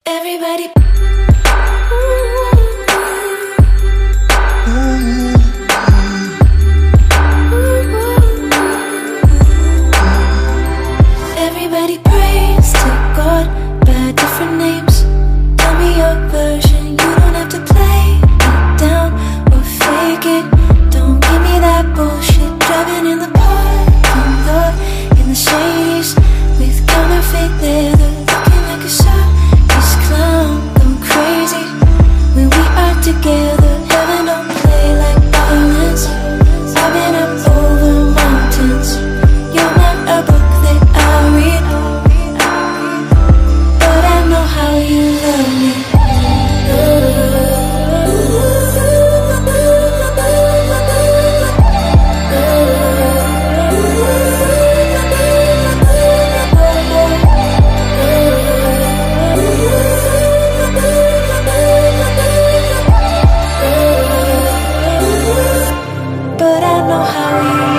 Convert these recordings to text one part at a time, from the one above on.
Everybody. Everybody prays to God by different names. Tell me your version, you don't have to play it down or fake it. Don't give me that bullshit. Driving in the parking lot in the shades with counterfeit leather, looking like a circus clown, going crazy when we are together. Heaven don't play like violence. I've been up over mountains. You're not a book that I read, but I know how you love me. But I know how you love me.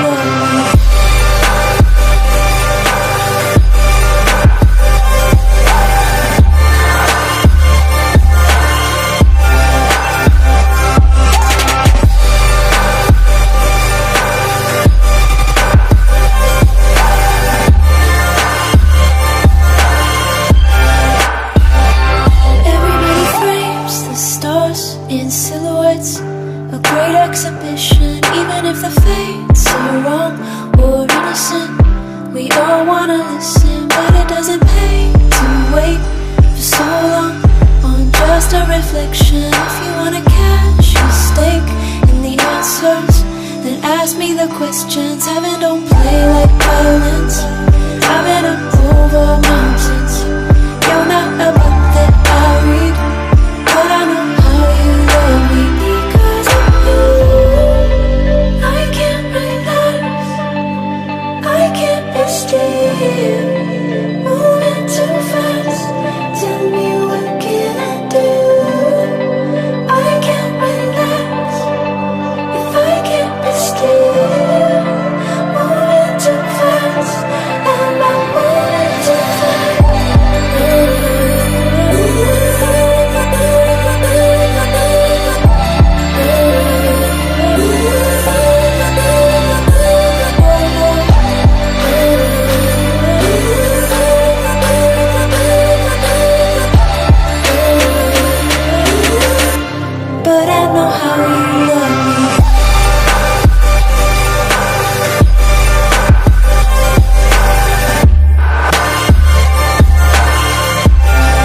Everybody frames the stars in silhouettes, a great exhibition. Even if the fates are wrong or innocent, we all wanna listen, but it doesn't pay to wait for so long on just a reflection. If you wanna catch a stake in the answers, then ask me the questions. Heaven don't play like violence. I've been up over mountains. You're not a book that I read, but I know how you love me. Because of you, I can't relax, I can't be still. Moving too fast, tell me what can I do? I can't relax if I can't be still. Moving too fast, and I'm moving too fast. But I know how you love me.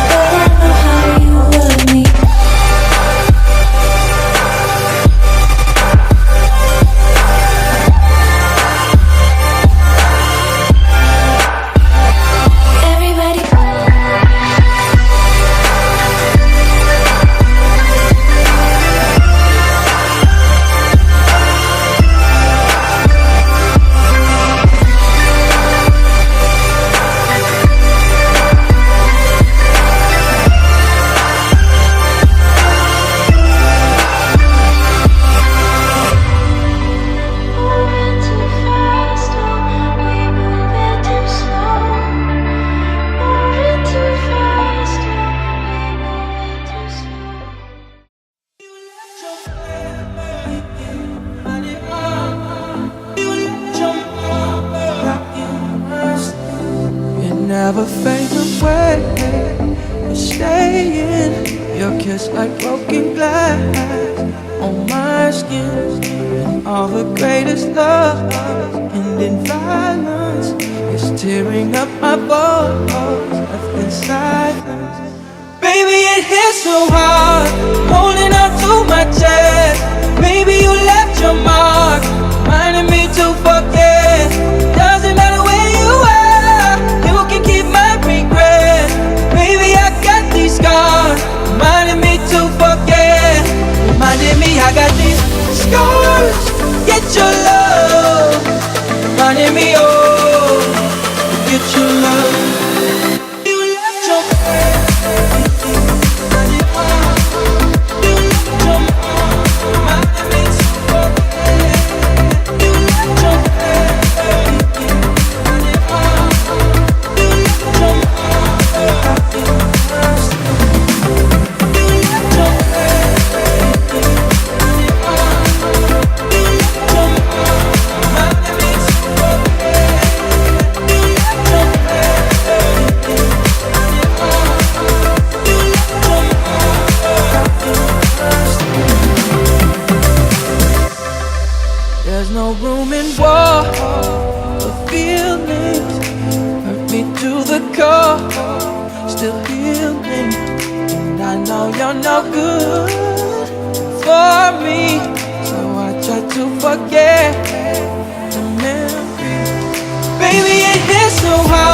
But I know how you love me. Everybody. Moving too fast, or we moving too slow. Moving too fast, or we moving too slow. You never fade away, you're staying. Your kiss like broken glass on my skin. And all the greatest love ending violence is tearing up my bones, left in silence. Baby, it hits so hard, holding on to my chest. Baby, you left your mark, reminding me to forget. Doesn't matter where you are, you can keep my regret. Baby, I got these scars, reminding me to forget. Reminding me I got these scars, get your love. Reminding me, oh, get your love. You left your I know you're no good for me, so I try to forget the memory. Baby, it hits so hard